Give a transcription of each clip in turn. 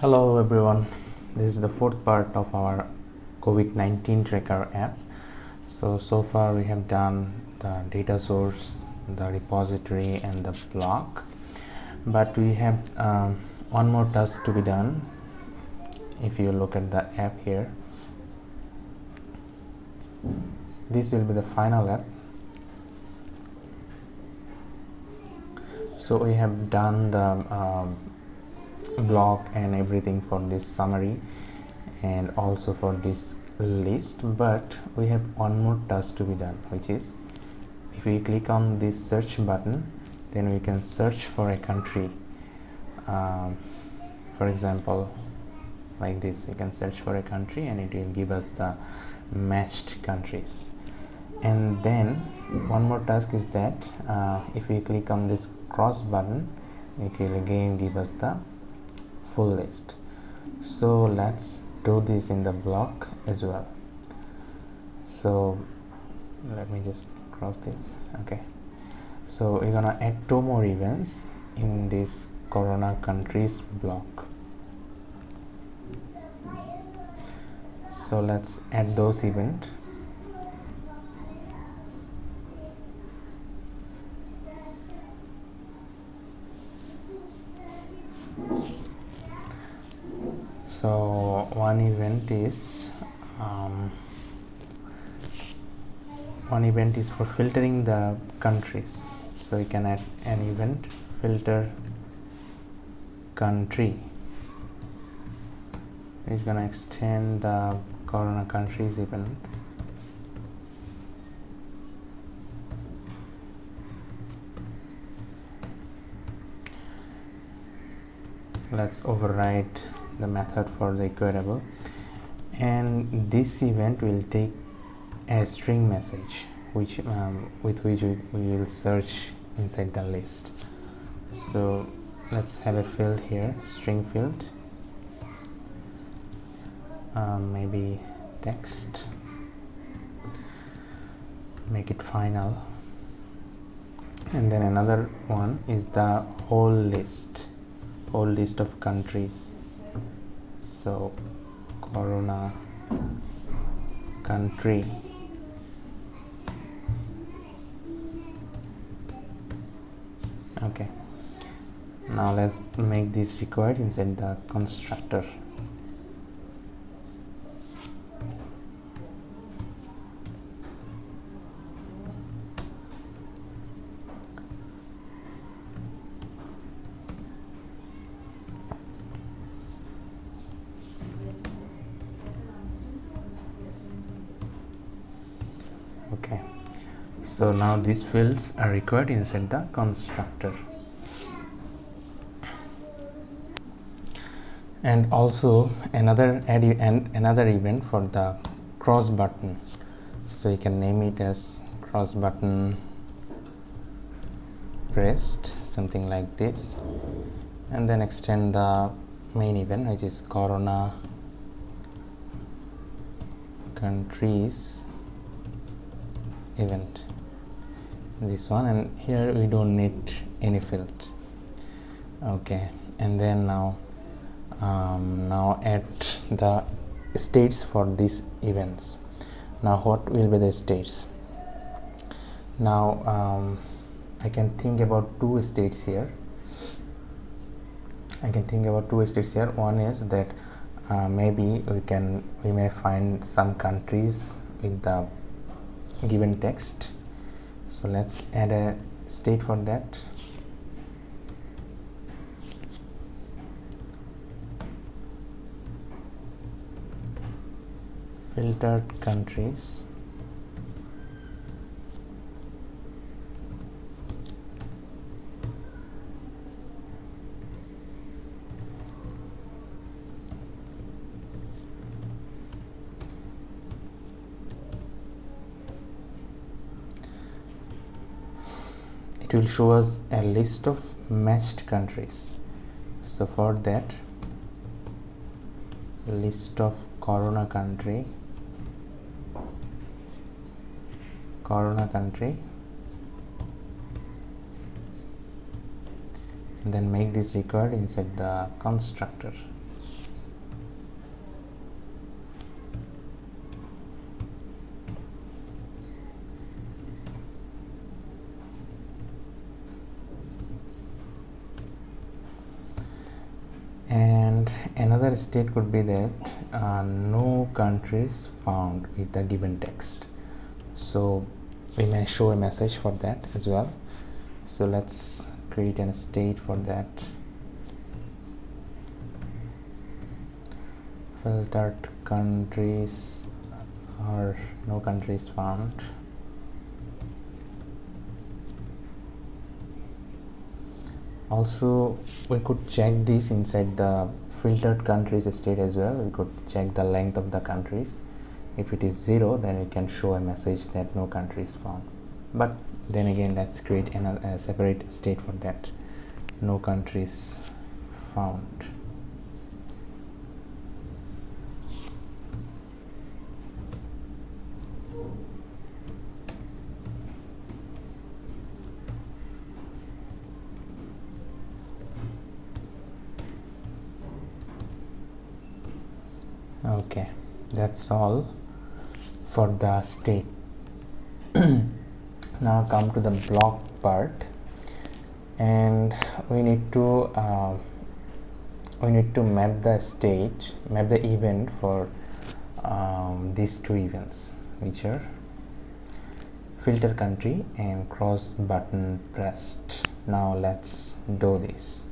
Hello everyone, this is the fourth part of our COVID-19 tracker app. So far we have done the data source, the repository and the BLoC, but we have one more task to be done. If you look at the app here, this will be the final app. So we have done the BLoC and everything for this summary and also for this list, but we have one more task to be done, which is if we click on this search button, then we can search for a country. For example, like this, you can search for a country and it will give us the matched countries. And then one more task is that if we click on this cross button, it will again give us the full list. So let's do this in the BLoC as well. So let me just cross this. Okay, so we're gonna add two more events in this corona countries BLoC. So let's add those events. So one event is for filtering the countries. So you can add an event filter country. It's gonna extend the corona countries event. Let's override the method for the equatable, and this event will take a string message which with which we will search inside the list. So let's have a field here, string field, maybe text, make it final, and then another one is the whole list of countries. So corona country, okay. Now let's make this required inside the constructor. Okay, so now these fields are required inside the constructor. And also another event for the cross button. So you can name it as cross button pressed, something like this, and then extend the main event, which is corona countries event, this one, and here we don't need any field. Okay, and then now add the states for these events. Now what will be the states? Now I can think about two states here. One is that maybe we may find some countries with the given text. So let's add a state for that. Filtered countries. It will show us a list of matched countries. So for that, list of corona country, and then make this required inside the constructor. And another state could be that no countries found with the given text. So we may show a message for that as well. So let's create a state for that. Filtered countries or no countries found. Also, we could check this inside the filtered countries state as well. We could check the length of the countries. If it is 0, then we can show a message that no country is found. But then again, let's create a separate state for that. No countries found. Okay, that's all for the state. Now come to the BLoC part, and we need to map the state, map the event for these two events, which are filter country and cross button pressed. Now let's do this.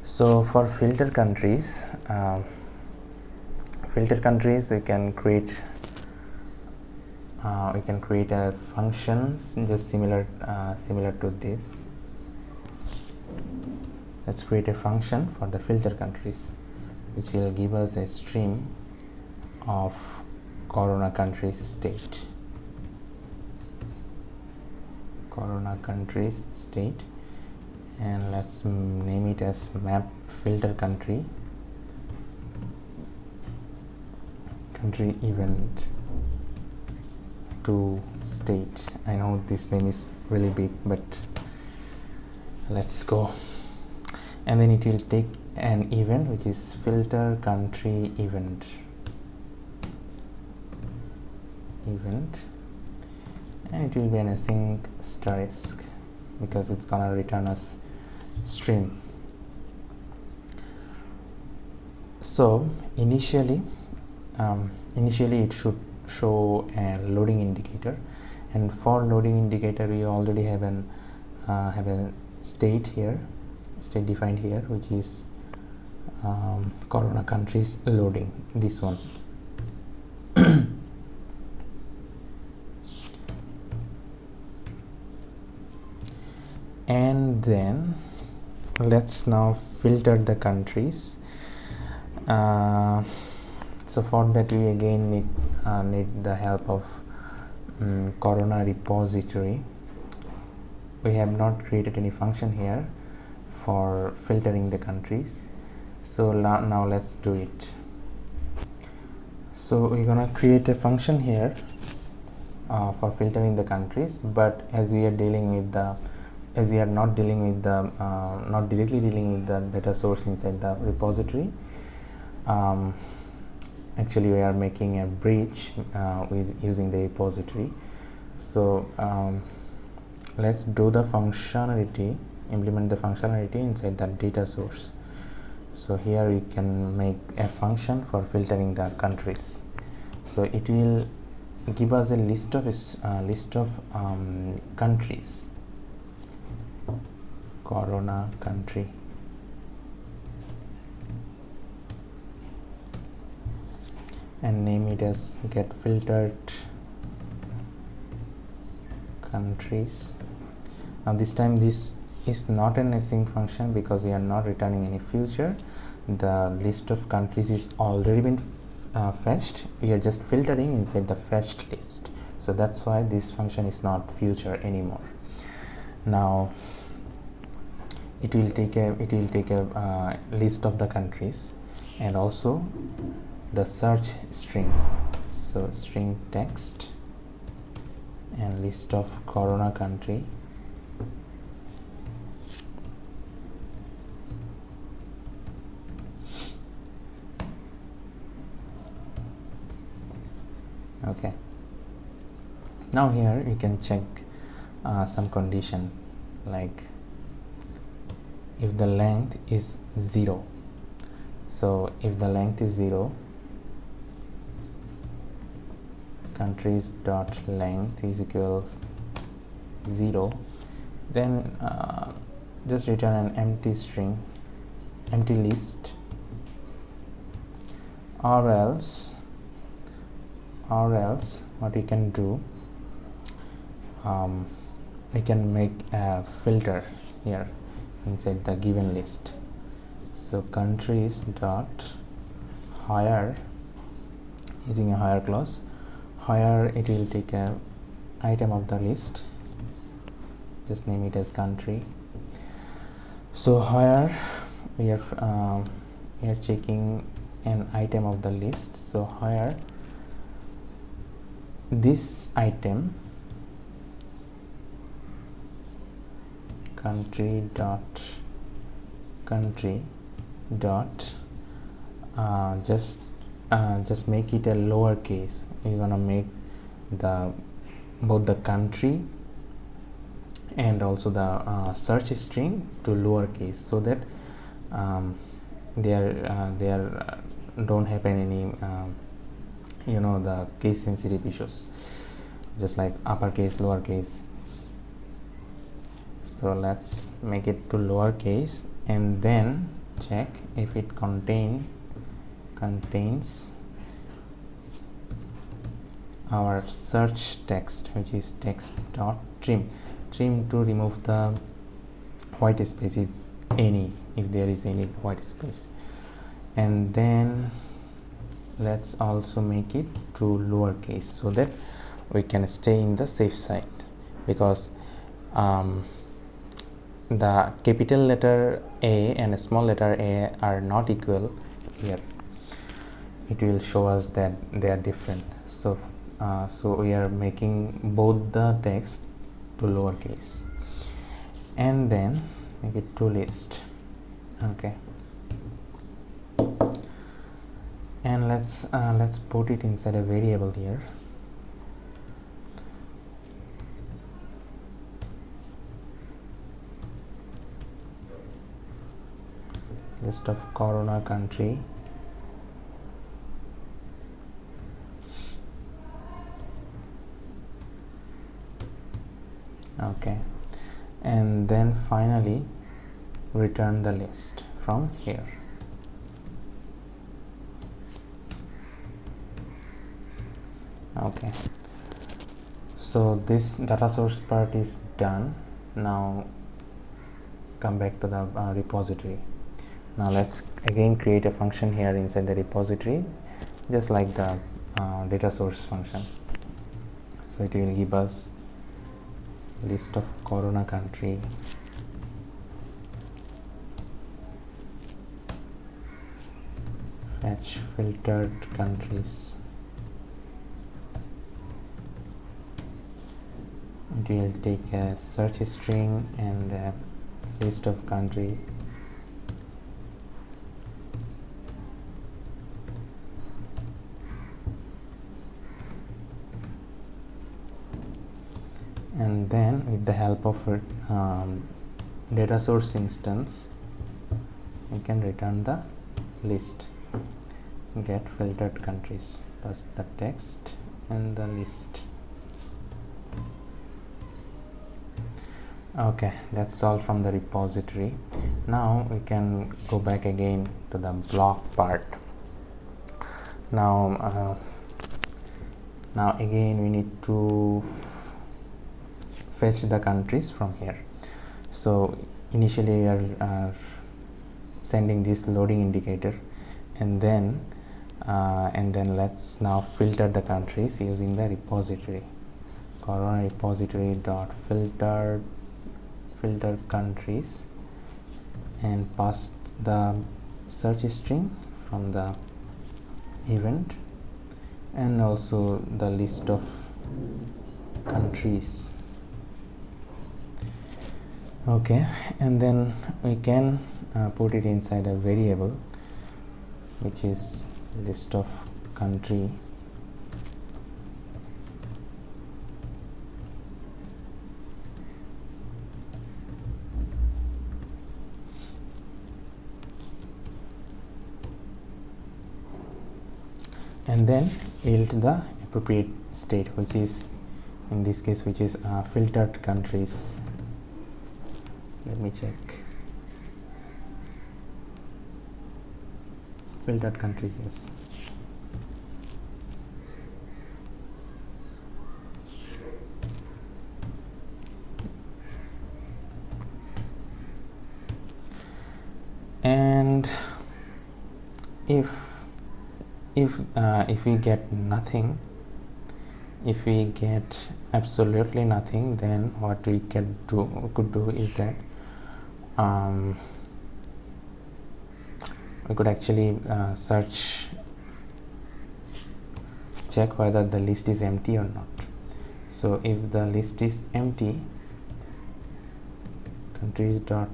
So for filter countries, we can create a function just similar to this. Let's create a function for the filter countries, which will give us a stream of corona countries state. Corona countries state, and let's name it as map filter country event to state. I know this name is really big, but let's go. And then it will take an event which is filter country event, and it will be an async asterisk because it's gonna return us stream. So initially it should show a loading indicator, and for loading indicator we already have a state defined here, which is corona countries loading, this one. And then let's now filter the countries. So for that we again need the help of corona repository. We have not created any function here for filtering the countries, so now let's do it. So we're gonna create a function here for filtering the countries, but as we are not directly dealing with the data source inside the repository, actually we are making a bridge with using the repository. So let's do the functionality, implement the functionality inside the data source. So here we can make a function for filtering the countries. So it will give us a list of countries, corona country, and name it as get filtered countries. Now this time this is not an async function because we are not returning any future. The list of countries is already been fetched. We are just filtering inside the fetched list, so that's why this function is not future anymore. Now it will take a list of the countries and also the search string. So string text and list of corona country, okay. Now here you can check some condition, like if the length is 0, So if the length is 0, countries dot length is equal 0, then just return an empty string, empty list, or else what we can do, we can make a filter here inside the given list. So countries dot higher, using a higher clause, higher it will take a item of the list, just name it as country. So higher we are checking an item of the list. So higher this item, country dot just make it a lowercase. You're gonna make both the country and also the search string to lowercase, so that there don't happen any the case sensitive issues, just like uppercase, lowercase. So let's make it to lowercase and then check if it contains our search text, which is text dot trim to remove the white space, if there is any white space. And then let's also make it to lowercase, so that we can stay in the safe side, because the capital letter A and a small letter a are not equal here. It will show us that they are different. So we are making both the text to lowercase, and then make it to list. Okay, and let's put it inside a variable here. List of corona country. Okay, and then finally return the list from here. Okay, so this data source part is done. Now come back to the repository. Now let's again create a function here inside the repository, just like the data source function. So it will give us list of corona country, fetch filtered countries. It will take a search string and a list of country. And then with the help of data source instance, we can return the list, get filtered countries, plus the text and the list. Okay, that's all from the repository. Now we can go back again to the BLoC part. Now again we need to fetch the countries from here. So initially we are sending this loading indicator, and then let's now filter the countries using the repository. Corona repository dot filter countries, and pass the search string from the event and also the list of countries. Okay, and then we can put it inside a variable, which is list of country. and then yield the appropriate state, which is in this case filtered countries. Let me check. Filtered countries, yes. And if we get nothing, if we get absolutely nothing, then what we could do is that we could actually check whether the list is empty or not. So if the list is empty, countries dot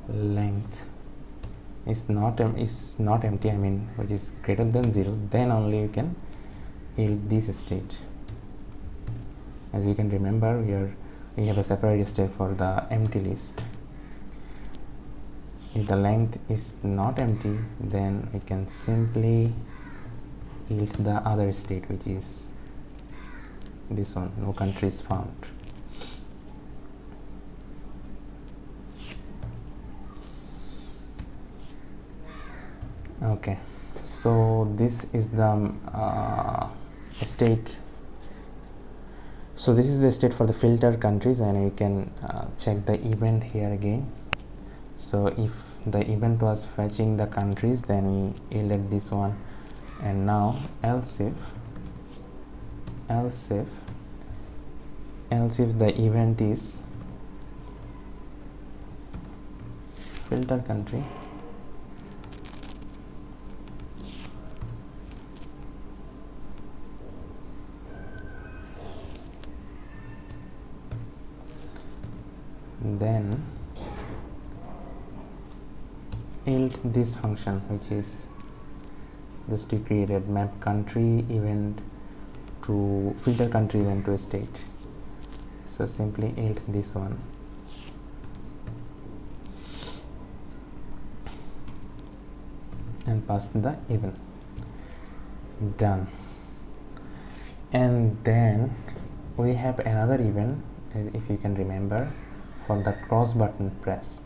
length is not empty, I mean which is greater than 0, then only you can yield this state. As you can remember, here we have a separate state for the empty list. If the length is not empty, then we can simply yield the other state, which is this one, no countries found. Okay, so this is the state. So this is the state for the filter countries, and you can check the event here again. So if the event was fetching the countries, then we yielded this one. And now else if the event is filter country, then yield this function, which is just we created map country event to filter country event to a state. So simply yield this one, and pass the event. Done. And then we have another event, if you can remember, for the cross button press.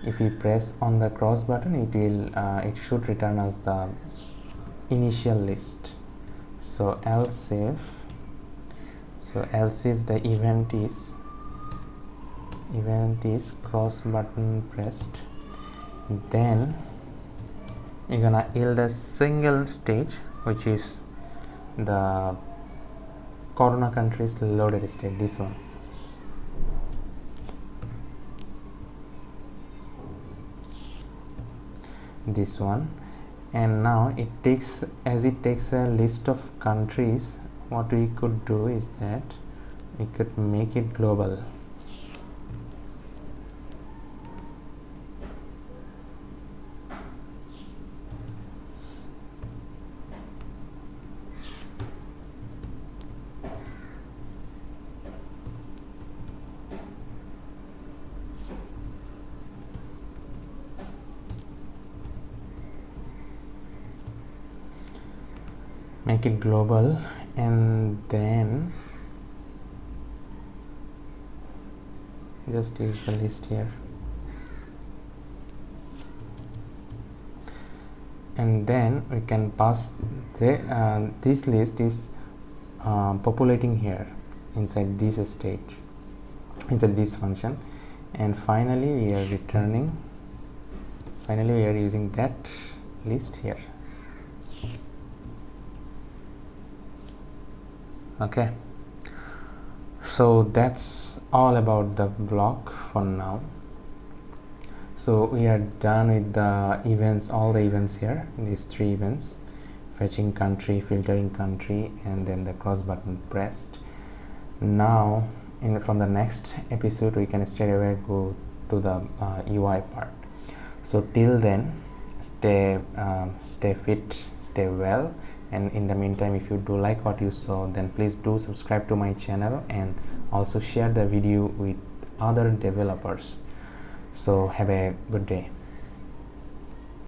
If we press on the cross button, it should return as the initial list. So else if the event is cross button pressed, then you're gonna yield a single state, which is the corona countries loaded state, this one. This one. And now it takes a list of countries, what we could do is that we could make it global. Make it global, and then just use the list here, and then we can pass this list is populating here inside this state, inside this function, and finally we are using that list here. Okay, so that's all about the BLoC for now. So we are done with the events, all the events here, these 3 events: fetching country, filtering country, and then the cross button pressed. Now from the next episode we can straight away go to the UI part. So till then, stay fit, stay well, and in the meantime, if you do like what you saw, then please do subscribe to my channel and also share the video with other developers. So have a good day.